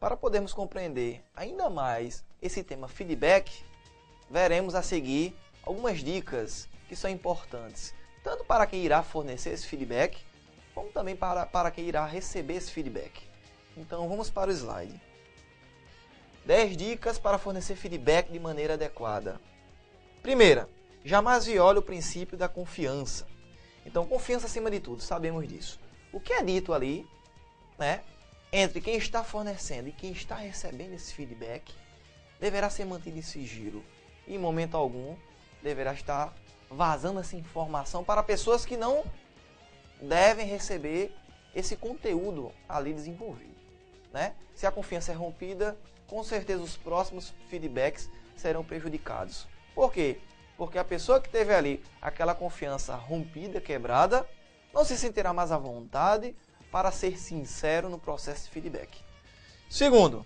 Para podermos compreender ainda mais esse tema feedback, veremos a seguir algumas dicas que são importantes, tanto para quem irá fornecer esse feedback, como também para quem irá receber esse feedback. Então vamos para o slide. 10 dicas para fornecer feedback de maneira adequada. Primeira, jamais viole o princípio da confiança. Então, confiança acima de tudo, sabemos disso. O que é dito ali, né, entre quem está fornecendo e quem está recebendo esse feedback, deverá ser mantido em sigilo. E em momento algum, deverá estar vazando essa informação para pessoas que não devem receber esse conteúdo ali desenvolvido, né? Se a confiança é rompida, com certeza os próximos feedbacks serão prejudicados. Por quê? Porque a pessoa que teve ali aquela confiança rompida, quebrada, não se sentirá mais à vontade para ser sincero no processo de feedback. Segundo,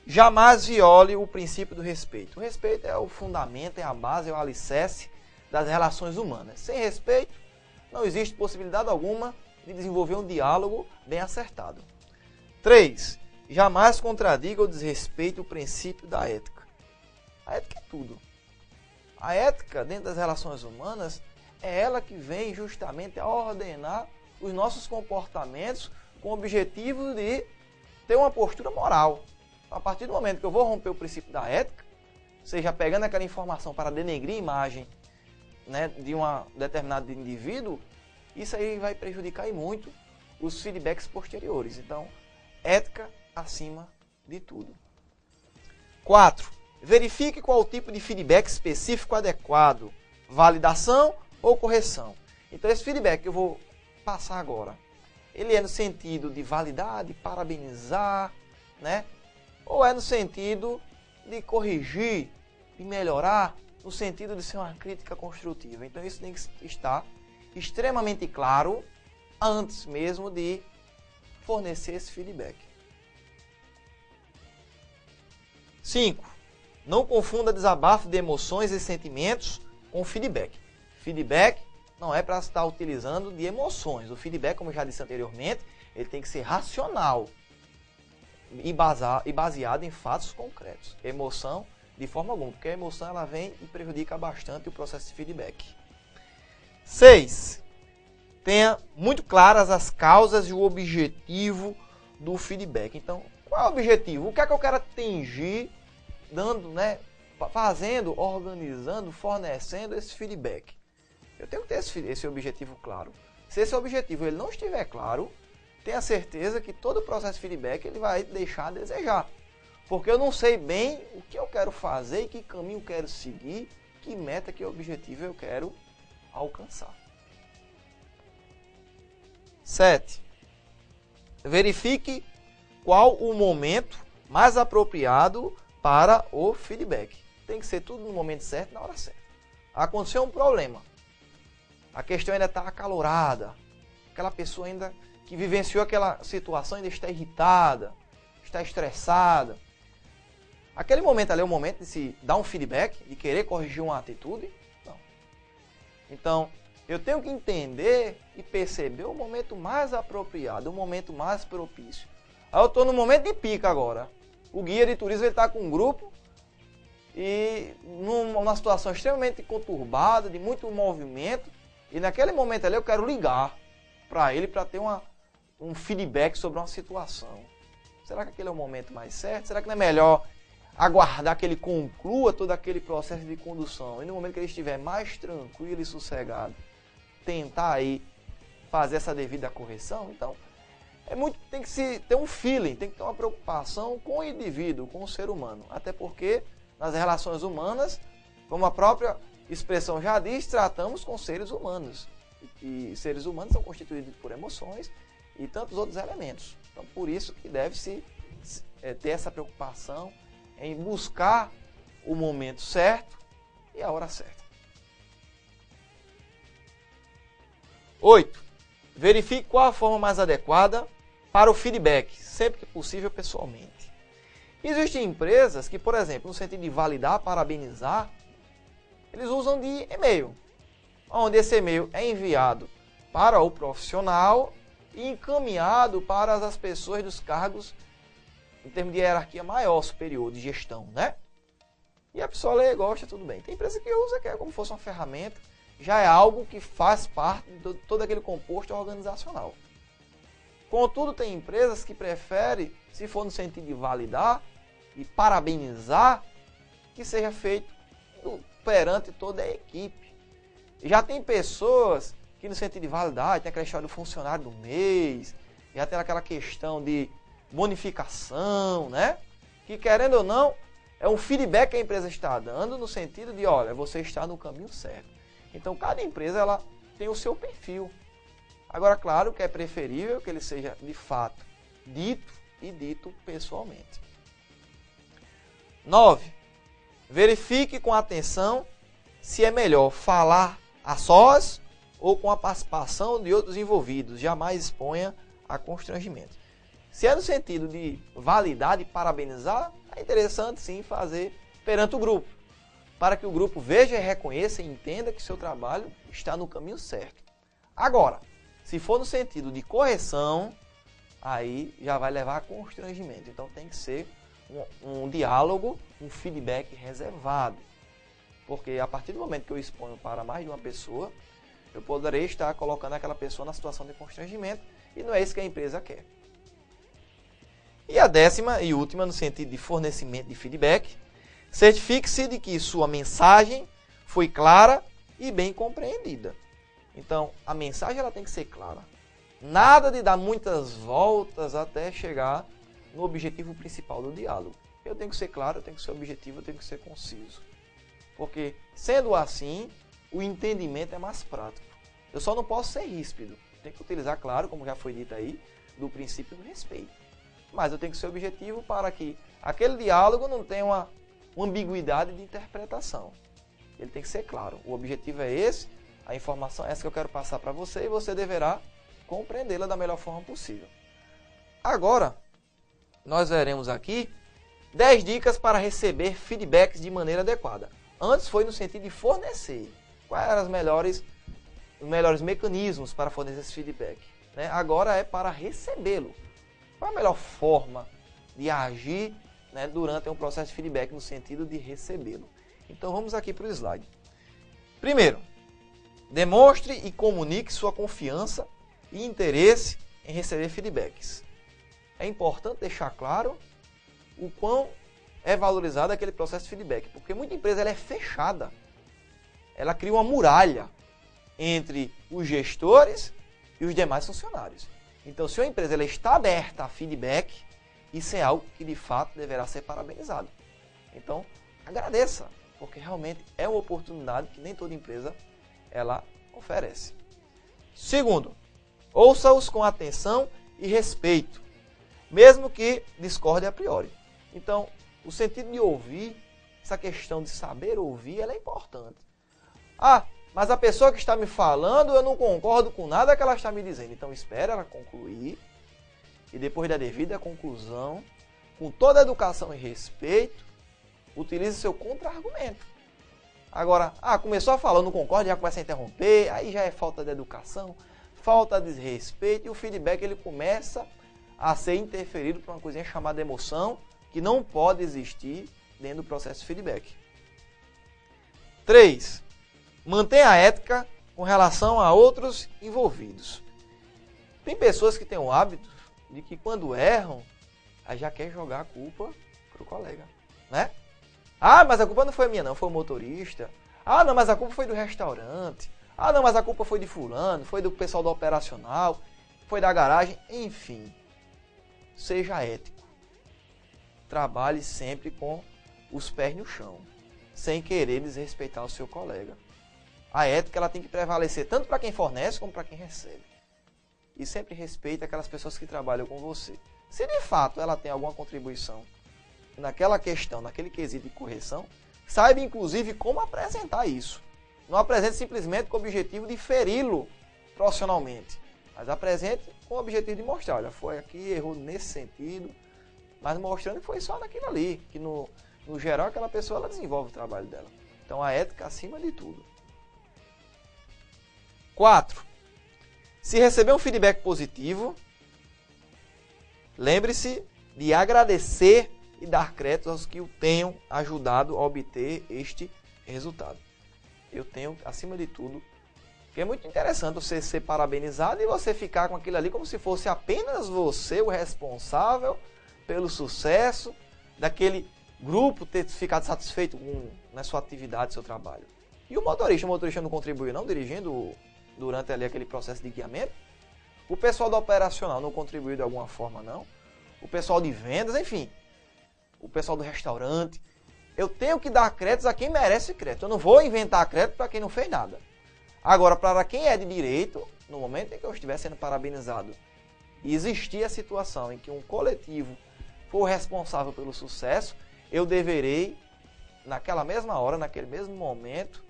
jamais viole o princípio do respeito. O respeito é o fundamento, é a base, é o alicerce das relações humanas. Sem respeito, não existe possibilidade alguma de desenvolver um diálogo bem acertado. 3. Jamais contradiga ou desrespeite o princípio da ética. A ética é tudo. A ética, dentro das relações humanas, é ela que vem justamente a ordenar os nossos comportamentos com o objetivo de ter uma postura moral. A partir do momento que eu vou romper o princípio da ética, seja pegando aquela informação para denegrir a imagem, né, de um determinado indivíduo, isso aí vai prejudicar e muito os feedbacks posteriores. Então, ética acima de tudo. 4. Verifique qual o tipo de feedback específico adequado, validação ou correção. Então, esse feedback que eu vou passar agora, ele é no sentido de validar, de parabenizar, né? Ou é no sentido de corrigir, de melhorar, no sentido de ser uma crítica construtiva. Então, isso tem que estar extremamente claro antes mesmo de fornecer esse feedback. 5. Não confunda desabafo de emoções e sentimentos com feedback. Feedback não é para estar utilizando de emoções. O feedback, como eu já disse anteriormente, ele tem que ser racional e baseado em fatos concretos. Emoção, de forma alguma, porque a emoção ela vem e prejudica bastante o processo de feedback. 6. Tenha muito claras as causas e o objetivo do feedback. Então, qual é o objetivo? O que é que eu quero atingir, dando, né, fazendo, organizando, fornecendo esse feedback? Eu tenho que ter esse objetivo claro. Se esse objetivo ele não estiver claro, tenha certeza que todo o processo de feedback ele vai deixar a desejar. Porque eu não sei bem o que eu quero fazer, que caminho eu quero seguir, que meta, que objetivo eu quero alcançar. 7. Verifique qual o momento mais apropriado para o feedback. Tem que ser tudo no momento certo, na hora certa. Aconteceu um problema. A questão ainda está acalorada. Aquela pessoa ainda que vivenciou aquela situação ainda está irritada, está estressada. Aquele momento ali é o momento de se dar um feedback, de querer corrigir uma atitude? Não. Então, eu tenho que entender e perceber o momento mais apropriado, o momento mais propício. Aí eu estou no momento de pica agora. O guia de turismo está com um grupo e numa situação extremamente conturbada, de muito movimento. E naquele momento ali eu quero ligar para ele para ter um feedback sobre uma situação. Será que aquele é o momento mais certo? Será que não é melhor aguardar que ele conclua todo aquele processo de condução? E no momento que ele estiver mais tranquilo e sossegado, tentar aí fazer essa devida correção? Então, tem que se ter um feeling, tem que ter uma preocupação com o indivíduo, com o ser humano. Até porque nas relações humanas, como a própria expressão já diz, tratamos com seres humanos. E seres humanos são constituídos por emoções e tantos outros elementos. Então, por isso que deve-se ter essa preocupação em buscar o momento certo e a hora certa. 8. Verifique qual a forma mais adequada para o feedback, sempre que possível pessoalmente. Existem empresas que, por exemplo, no sentido de validar, parabenizar, eles usam de e-mail, onde esse e-mail é enviado para o profissional e encaminhado para as pessoas dos cargos em termos de hierarquia maior, superior, de gestão, né? E a pessoa lê, gosta, tudo bem. Tem empresa que usa, que é como se fosse uma ferramenta, já é algo que faz parte de todo aquele composto organizacional. Contudo, tem empresas que preferem, se for no sentido de validar e parabenizar, que seja feito perante toda a equipe. Já tem pessoas que no sentido de validade, tem aquela história do funcionário do mês, já tem aquela questão de bonificação, né? Que querendo ou não, é um feedback que a empresa está dando no sentido de, olha, você está no caminho certo. Então, cada empresa ela tem o seu perfil. Agora, claro que é preferível que ele seja, de fato, dito e dito pessoalmente. 9. Verifique com atenção se é melhor falar a sós ou com a participação de outros envolvidos. Jamais exponha a constrangimento. Se é no sentido de validar e parabenizar, é interessante sim fazer perante o grupo, para que o grupo veja e reconheça e entenda que seu trabalho está no caminho certo. Agora, se for no sentido de correção, aí já vai levar a constrangimento. Então tem que ser um diálogo, um feedback reservado. Porque a partir do momento que eu exponho para mais de uma pessoa, eu poderei estar colocando aquela pessoa na situação de constrangimento e não é isso que a empresa quer. E a 10ª e última, no sentido de fornecimento de feedback, certifique-se de que sua mensagem foi clara e bem compreendida. Então, a mensagem ela tem que ser clara. Nada de dar muitas voltas até chegar no objetivo principal do diálogo. Eu tenho que ser claro, eu tenho que ser objetivo, eu tenho que ser conciso. Porque, sendo assim, o entendimento é mais prático. Eu só não posso ser ríspido. Tenho que utilizar, claro, como já foi dito aí, do princípio do respeito. Mas eu tenho que ser objetivo para que aquele diálogo não tenha uma ambiguidade de interpretação. Ele tem que ser claro. O objetivo é esse, a informação é essa que eu quero passar para você e você deverá compreendê-la da melhor forma possível. Agora, nós veremos aqui 10 dicas para receber feedbacks de maneira adequada. Antes foi no sentido de fornecer. Quais eram os melhores mecanismos para fornecer esse feedback? Né? Agora é para recebê-lo. Qual a melhor forma de agir, né, durante um processo de feedback no sentido de recebê-lo? Então vamos aqui para o slide. Primeiro, demonstre e comunique sua confiança e interesse em receber feedbacks. É importante deixar claro o quão é valorizado aquele processo de feedback, porque muita empresa ela é fechada. Ela cria uma muralha entre os gestores e os demais funcionários. Então, se uma empresa ela está aberta a feedback, isso é algo que de fato deverá ser parabenizado. Então, agradeça, porque realmente é uma oportunidade que nem toda empresa ela oferece. Segundo, ouça-os com atenção e respeito, mesmo que discorde a priori. Então, o sentido de ouvir, essa questão de saber ouvir, ela é importante. Ah, mas a pessoa que está me falando, eu não concordo com nada que ela está me dizendo. Então, espere ela concluir e depois da devida conclusão, com toda a educação e respeito, utilize seu contra-argumento. Agora, começou a falar, eu não concordo, já começa a interromper, aí já é falta de educação, falta de respeito e o feedback ele começa a ser interferido por uma coisinha chamada emoção, que não pode existir dentro do processo de feedback. 3. Mantenha a ética com relação a outros envolvidos. Tem pessoas que têm o hábito de que quando erram, aí já quer jogar a culpa para o colega, né? Ah, mas a culpa não foi minha não, foi o motorista. Ah, não, mas a culpa foi do restaurante. Ah, não, mas a culpa foi de fulano, foi do pessoal do operacional, foi da garagem, enfim. Seja ético. Trabalhe sempre com os pés no chão, sem querer desrespeitar o seu colega. A ética ela tem que prevalecer tanto para quem fornece como para quem recebe. E sempre respeite aquelas pessoas que trabalham com você. Se de fato ela tem alguma contribuição naquela questão, naquele quesito de correção, saiba inclusive como apresentar isso. Não apresente simplesmente com o objetivo de feri-lo profissionalmente, mas apresente com o objetivo de mostrar, olha, foi aqui, errou nesse sentido, mas mostrando que foi só naquilo ali, que no geral aquela pessoa ela desenvolve o trabalho dela. Então a ética acima de tudo. 4. Se receber um feedback positivo, lembre-se de agradecer e dar crédito aos que o tenham ajudado a obter este resultado. Eu tenho, acima de tudo, que é muito interessante você ser parabenizado e você ficar com aquilo ali como se fosse apenas você o responsável pelo sucesso daquele grupo, ter ficado satisfeito na sua atividade, seu trabalho. E o motorista não contribuiu não, dirigindo durante ali aquele processo de guiamento. O pessoal do operacional não contribuiu de alguma forma não. O pessoal de vendas, enfim. O pessoal do restaurante. Eu tenho que dar créditos a quem merece crédito. Eu não vou inventar crédito para quem não fez nada. Agora, para quem é de direito, no momento em que eu estiver sendo parabenizado e existir a situação em que um coletivo for responsável pelo sucesso, eu deverei, naquela mesma hora, naquele mesmo momento,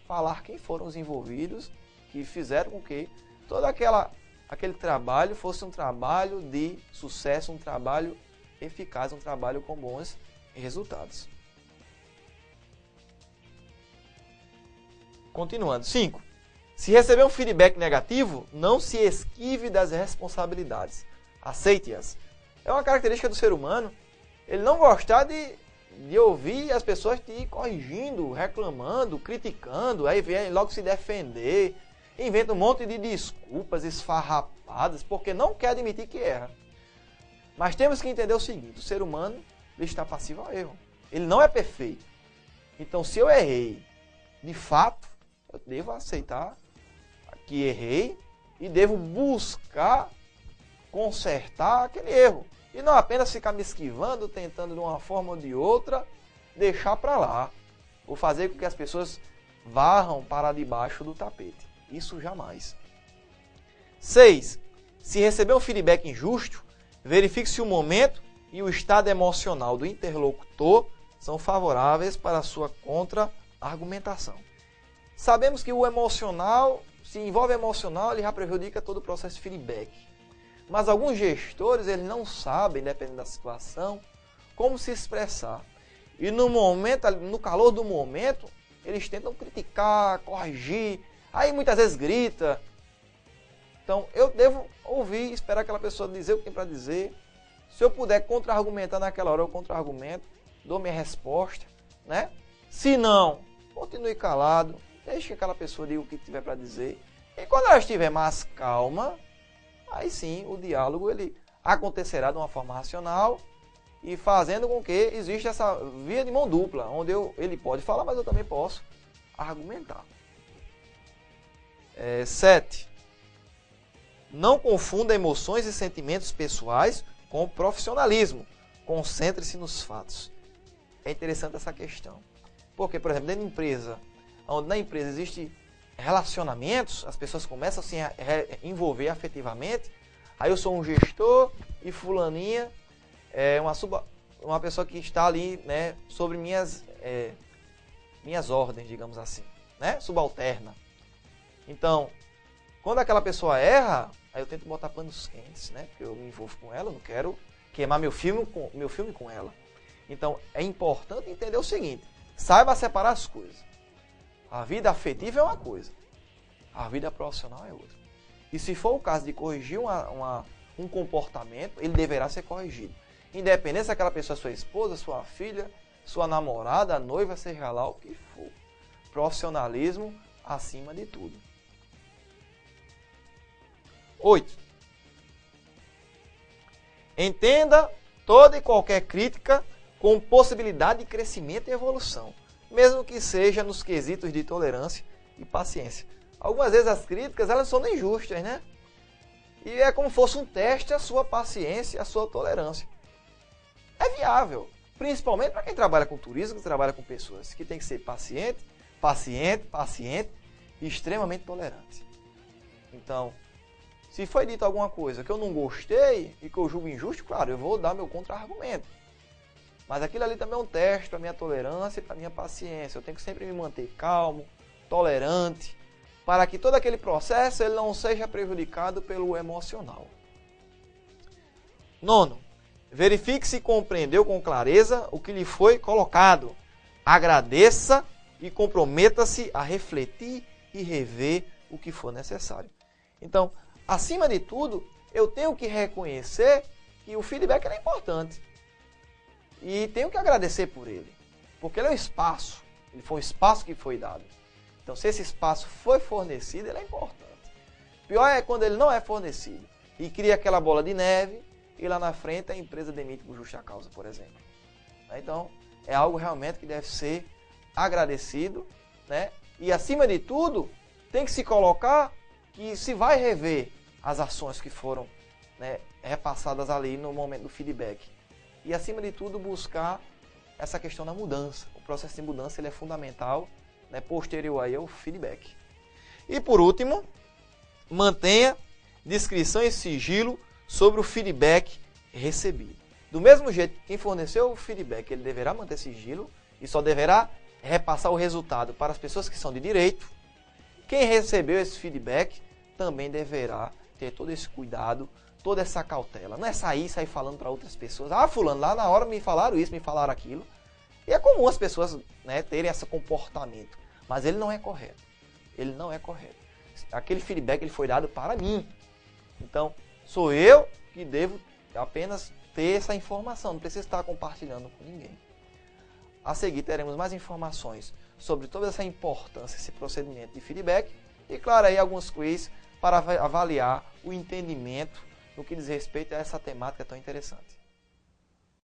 falar quem foram os envolvidos que fizeram com que todo aquele trabalho fosse um trabalho de sucesso, um trabalho eficaz, um trabalho com bons resultados. Continuando. 5. Se receber um feedback negativo, não se esquive das responsabilidades. Aceite-as. É uma característica do ser humano ele não gostar de ouvir as pessoas te corrigindo, reclamando, criticando, aí vem logo se defender, inventa um monte de desculpas esfarrapadas, porque não quer admitir que erra. Mas temos que entender o seguinte, o ser humano ele está passivo ao erro. Ele não é perfeito. Então, se eu errei, de fato, eu devo aceitar que errei e devo buscar consertar aquele erro. E não apenas ficar me esquivando, tentando de uma forma ou de outra, deixar para lá. Ou fazer com que as pessoas varram para debaixo do tapete. Isso jamais. 6. Se receber um feedback injusto, verifique se o momento e o estado emocional do interlocutor são favoráveis para a sua contra-argumentação. Sabemos que o emocional, se envolve emocional, ele já prejudica todo o processo de feedback. Mas alguns gestores eles não sabem, dependendo da situação, como se expressar. E no momento, no calor do momento, eles tentam criticar, corrigir, aí muitas vezes grita. Então eu devo ouvir, esperar aquela pessoa dizer o que tem para dizer. Se eu puder contra-argumentar naquela hora, eu contra-argumento, dou minha resposta, né? Se não, continue calado, deixe que aquela pessoa diga o que tiver para dizer. E quando ela estiver mais calma, aí sim o diálogo ele acontecerá de uma forma racional e fazendo com que exista essa via de mão dupla, onde ele pode falar, mas eu também posso argumentar. 7. Não confunda emoções e sentimentos pessoais com profissionalismo. Concentre-se nos fatos. É interessante essa questão. Porque, por exemplo, dentro da empresa, onde na empresa existe relacionamentos, as pessoas começam a se envolver afetivamente. Aí eu sou um gestor e fulaninha é uma pessoa que está ali, né, sobre minhas ordens, digamos assim, né, subalterna. Então, quando aquela pessoa erra, aí eu tento botar panos quentes, né, porque eu me envolvo com ela, eu não quero queimar meu filme com ela. Então, é importante entender o seguinte, saiba separar as coisas. A vida afetiva é uma coisa, a vida profissional é outra. E se for o caso de corrigir um comportamento, ele deverá ser corrigido. Independente se aquela pessoa é sua esposa, sua filha, sua namorada, noiva, seja lá o que for. Profissionalismo acima de tudo. 8. Entenda toda e qualquer crítica com possibilidade de crescimento e evolução, mesmo que seja nos quesitos de tolerância e paciência. Algumas vezes as críticas elas são injustas, né? E é como se fosse um teste a sua paciência, a sua tolerância. É viável, principalmente para quem trabalha com turismo, que trabalha com pessoas, que tem que ser paciente e extremamente tolerante. Então, se foi dito alguma coisa que eu não gostei e que eu julgo injusto, claro, eu vou dar meu contra-argumento. Mas aquilo ali também é um teste para a minha tolerância e para a minha paciência. Eu tenho que sempre me manter calmo, tolerante, para que todo aquele processo ele não seja prejudicado pelo emocional. 9. Verifique se compreendeu com clareza o que lhe foi colocado. Agradeça e comprometa-se a refletir e rever o que for necessário. Então, acima de tudo, eu tenho que reconhecer que o feedback é importante. E tenho que agradecer por ele. Porque ele é um espaço. Ele foi um espaço que foi dado. Então, se esse espaço foi fornecido, ele é importante. Pior é quando ele não é fornecido. E cria aquela bola de neve e lá na frente a empresa demite por justa causa, por exemplo. Então, é algo realmente que deve ser agradecido, né? E, acima de tudo, tem que se colocar que se vai rever as ações que foram, né, repassadas ali no momento do feedback. E, acima de tudo, buscar essa questão da mudança. O processo de mudança ele é fundamental, né, posterior aí ao feedback. E, por último, mantenha discrição e sigilo sobre o feedback recebido. Do mesmo jeito, quem forneceu o feedback, ele deverá manter sigilo e só deverá repassar o resultado para as pessoas que são de direito. Quem recebeu esse feedback também deverá ter todo esse cuidado, toda essa cautela. Não é sair falando para outras pessoas. Ah, fulano, lá na hora me falaram isso, me falaram aquilo. E é comum as pessoas, né, terem esse comportamento. Mas ele não é correto. Ele não é correto. Aquele feedback ele foi dado para mim. Então, sou eu que devo apenas ter essa informação. Não preciso estar compartilhando com ninguém. A seguir teremos mais informações sobre toda essa importância, esse procedimento de feedback. E, claro, aí alguns quiz para avaliar o entendimento no que diz respeito a essa temática tão interessante.